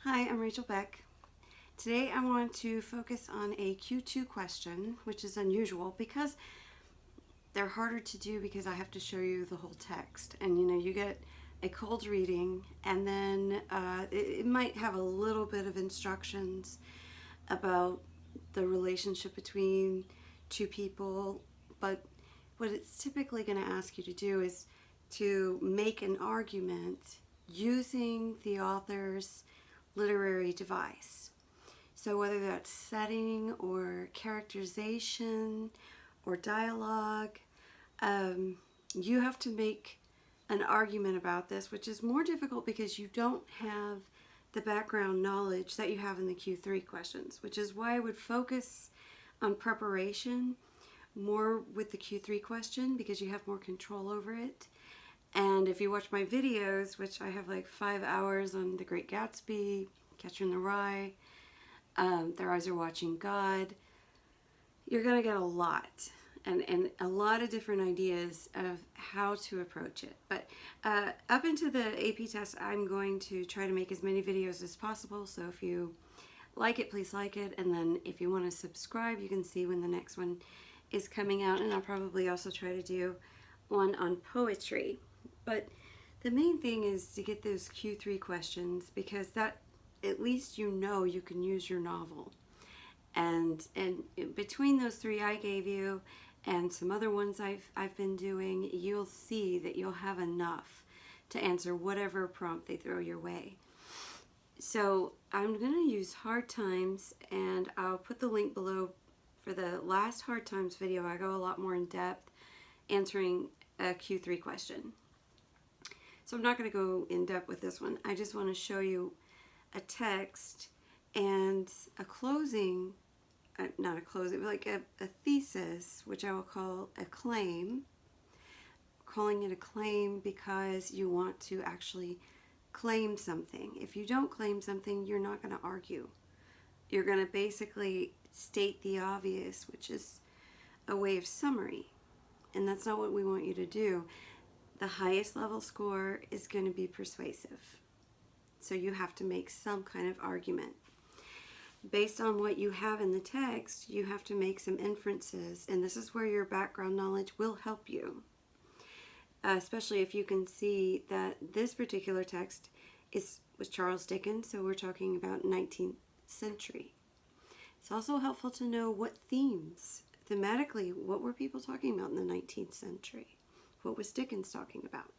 Hi, I'm Rachel Beck. Today I want to focus on a Q2 question, which is unusual because they're harder to do because I have to show you the whole text. And you get a cold reading, and then it might have a little bit of instructions about the relationship between two people, but what it's typically going to ask you to do is to make an argument using the author's literary device. So whether that's setting or characterization or dialogue, you have to make an argument about this, which is more difficult because you don't have the background knowledge that you have in the Q3 questions, which is why I would focus on preparation more with the Q3 question because you have more control over it. And if you watch my videos, which I have like 5 hours on The Great Gatsby, Catcher in the Rye, Their Eyes Are Watching God, you're going to get a lot and a lot of different ideas of how to approach it. But up into the AP test, I'm going to try to make as many videos as possible. So if you like it, please like it. And then if you want to subscribe, you can see when the next one is coming out. And I'll probably also try to do one on poetry. But the main thing is to get those Q3 questions because that, at least you can use your novel. And between those three I gave you and some other ones I've been doing, you'll see that you'll have enough to answer whatever prompt they throw your way. So I'm going to use Hard Times, and I'll put the link below for the last Hard Times video. I go a lot more in depth answering a Q3 question. So I'm not going to go in depth with this one. I just want to show you a text and a closing, not a closing, but like a thesis, which I will call a claim. Calling it a claim because you want to actually claim something. If you don't claim something, you're not going to argue. You're going to basically state the obvious, which is a way of summary. And that's not what we want you to do. The highest level score is going to be persuasive. So you have to make some kind of argument. Based on what you have in the text, you have to make some inferences, and this is where your background knowledge will help you. Especially if you can see that this particular text was Charles Dickens, so we're talking about 19th century. It's also helpful to know what themes, thematically, what were people talking about in the 19th century? What was Dickens talking about?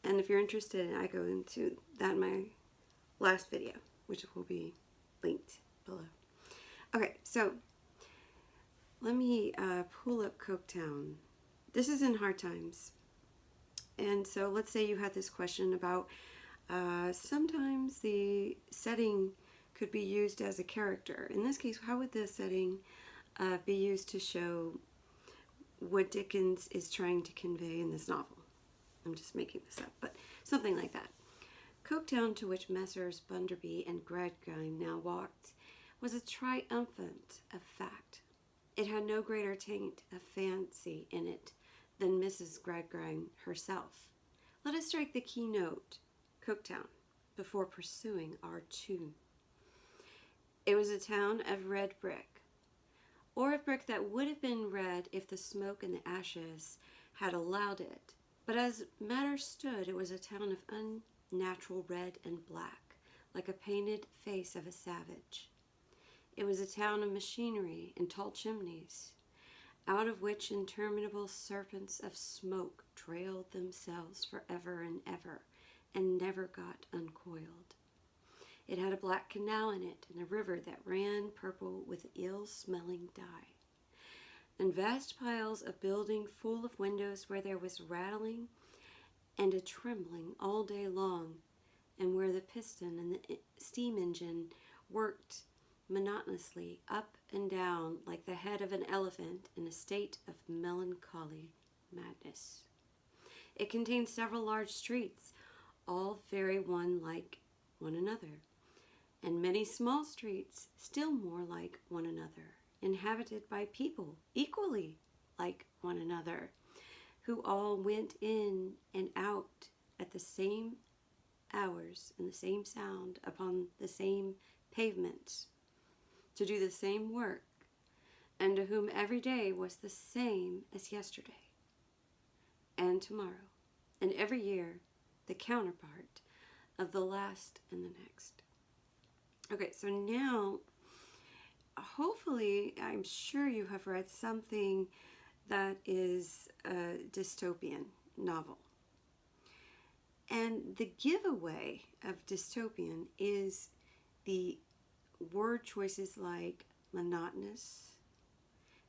And if you're interested, I go into that in my last video, which will be linked below. Okay, so let me pull up Coketown. This is in Hard Times. And so let's say you had this question about sometimes the setting could be used as a character. In this case, how would the setting be used to show what Dickens is trying to convey in this novel? I'm just making this up, but something like that. Coketown, to which Messrs. Bunderby and Grime now walked, was a triumphant of fact. It had no greater taint of fancy in it than Mrs. Grime herself. Let us strike the keynote, Coketown, before pursuing our tune. It was a town of red brick, or of brick that would have been red if the smoke and the ashes had allowed it. But as matters stood, it was a town of unnatural red and black, like a painted face of a savage. It was a town of machinery and tall chimneys, out of which interminable serpents of smoke trailed themselves forever and ever, and never got uncoiled. It had a black canal in it, and a river that ran purple with ill-smelling dye, and vast piles of building full of windows where there was rattling and a trembling all day long, and where the piston and the steam engine worked monotonously up and down like the head of an elephant in a state of melancholy madness. It contained several large streets, all very one like one another, and many small streets still more like one another, inhabited by people equally like one another, who all went in and out at the same hours and the same sound upon the same pavement to do the same work, and to whom every day was the same as yesterday and tomorrow, and every year the counterpart of the last and the next. Okay, so now, hopefully, I'm sure you have read something that is a dystopian novel. And the giveaway of dystopian is the word choices like monotonous,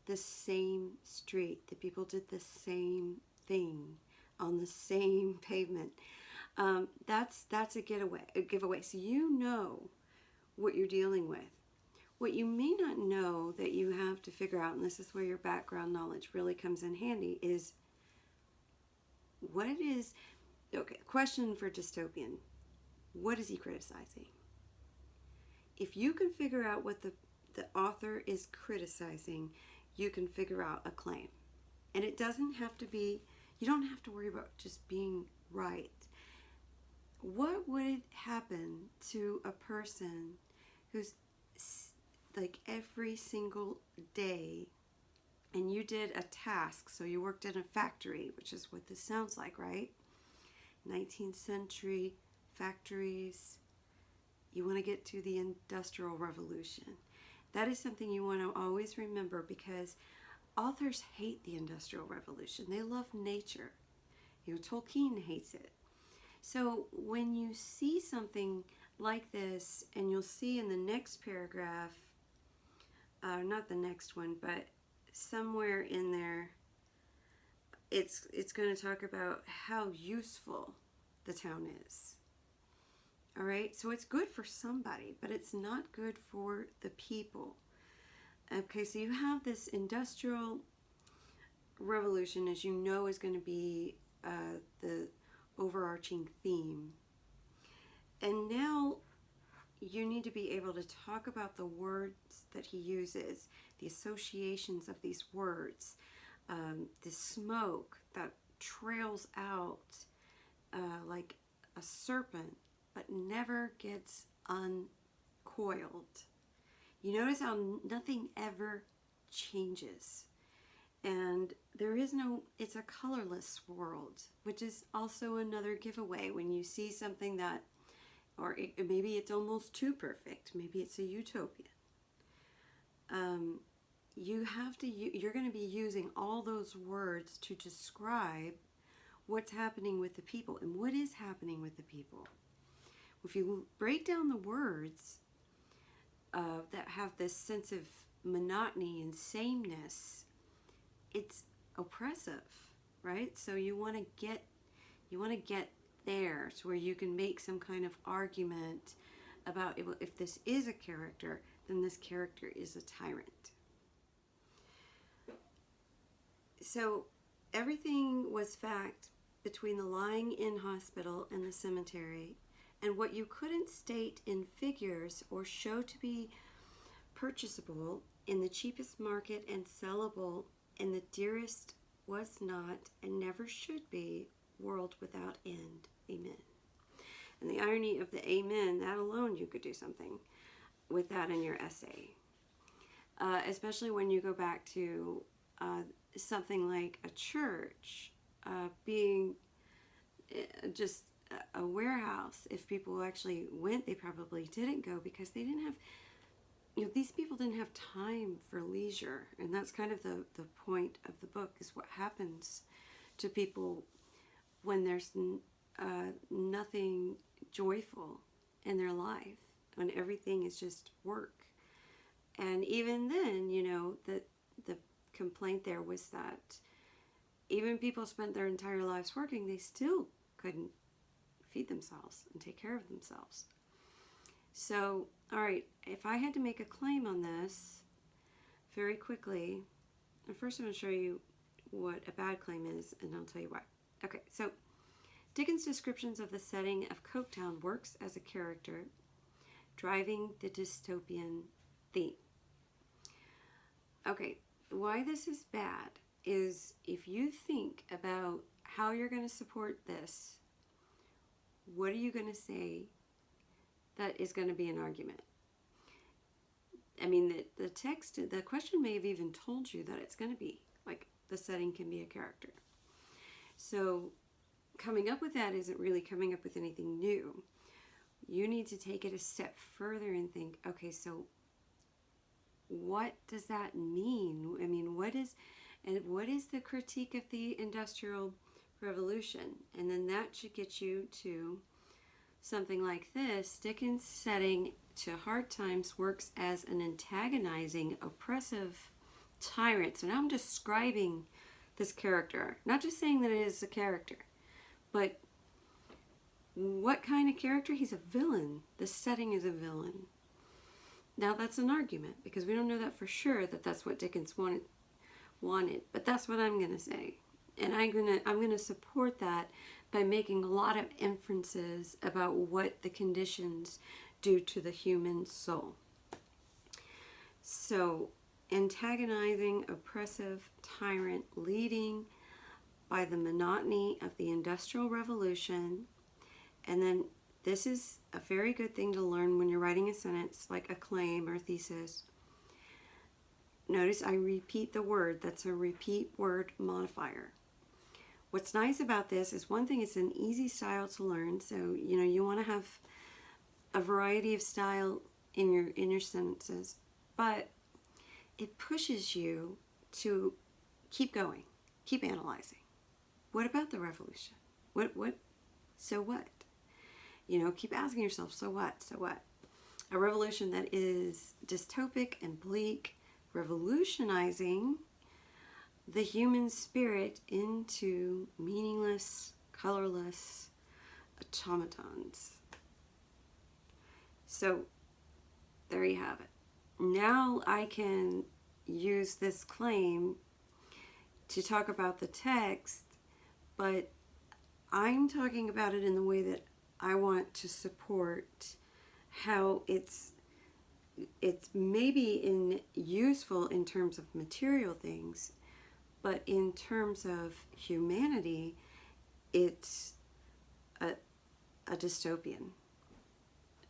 the same street, the people did the same thing on the same pavement. That's a giveaway. So you know what you're dealing with. What you may not know that you have to figure out, and this is where your background knowledge really comes in handy, is what it is. Okay, question for dystopian. What is he criticizing? If you can figure out what the author is criticizing, you can figure out a claim. And it doesn't have to be, you don't have to worry about just being right. What would happen to a person who's like every single day, and you did a task, so you worked in a factory, which is what this sounds like, right? 19th century factories. You want to get to the Industrial Revolution. That is something you want to always remember, because authors hate the Industrial Revolution. They love nature. Tolkien hates it. So when you see something like this, and you'll see in the next paragraph, not the next one, but somewhere in there, it's going to talk about how useful the town is. All right, so it's good for somebody, but it's not good for the people. Okay, so you have this Industrial Revolution, as you know, is going to be the overarching theme. And now you need to be able to talk about the words that he uses, the associations of these words, the smoke that trails out like a serpent but never gets uncoiled. You notice how nothing ever changes. And there is no, it's a colorless world, which is also another giveaway. When you see something that, or maybe it's almost too perfect, maybe it's a utopian. You're going to be using all those words to describe what's happening with the people. And what is happening with the people? If you break down the words that have this sense of monotony and sameness, it's oppressive, right? So you want to get there to where you can make some kind of argument about if this is a character, then this character is a tyrant. So everything was fact between the lying in hospital and the cemetery, and what you couldn't state in figures or show to be purchasable in the cheapest market and sellable in the dearest was not and never should be world without end. Amen. And the irony of the amen, that alone you could do something with that in your essay. Especially when you go back to something like a church being just a warehouse. If people actually went, they probably didn't go because they didn't have, these people didn't have time for leisure. And that's kind of the point of the book, is what happens to people when there's nothing joyful in their life, when everything is just work. And even then, the complaint there was that even people spent their entire lives working, they still couldn't feed themselves and take care of themselves. So, all right, if I had to make a claim on this very quickly, and first I'm going to show you what a bad claim is, and I'll tell you why. Okay, so Dickens' descriptions of the setting of Coketown works as a character driving the dystopian theme. Okay, why this is bad is if you think about how you're going to support this what are you going to say that is going to be an argument? I mean, the text, the question may have even told you that it's going to be, like, the setting can be a character. So coming up with that isn't really coming up with anything new. You need to take it a step further and think, okay, so what does that mean? I mean, what is the critique of the Industrial Revolution? And then that should get you to something like this. Dickens' setting to hard times works as an antagonizing, oppressive tyrant. So now I'm describing this character, not just saying that it is a character, but what kind of character? He's a villain. The setting is a villain. Now that's an argument, because we don't know that for sure that that's what Dickens wanted, but that's what I'm going to say. And I'm going to support that by making a lot of inferences about what the conditions do to the human soul. So, antagonizing, oppressive tyrant, leading by the monotony of the Industrial Revolution. And then this is a very good thing to learn when you're writing a sentence, like a claim or a thesis. Notice I repeat the word. That's a repeat word modifier. What's nice about this is, one thing, it's an easy style to learn. So, you know, you want to have a variety of style in your sentences, but it pushes you to keep going, keep analyzing. What about the revolution? So what? You know, keep asking yourself, so what? So what? A revolution that is dystopic and bleak, revolutionizing the human spirit into meaningless, colorless automatons. So there you have it. Now I can use this claim to talk about the text, but I'm talking about it in the way that I want to support how it's maybe useful in terms of material things, but in terms of humanity, it's a dystopian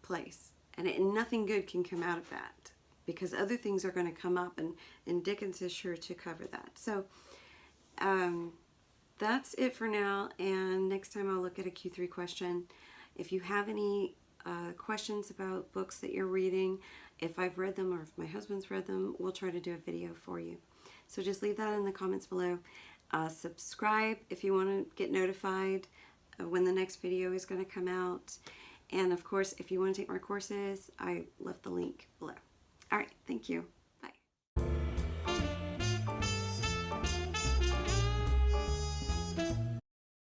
place. And nothing good can come out of that, because other things are going to come up, and Dickens is sure to cover that. So that's it for now, and next time I'll look at a Q3 question. If you have any questions about books that you're reading, if I've read them or if my husband's read them, we'll try to do a video for you. So just leave that in the comments below. Subscribe if you want to get notified when the next video is going to come out. And of course, if you want to take my courses, I left the link below. All right, thank you.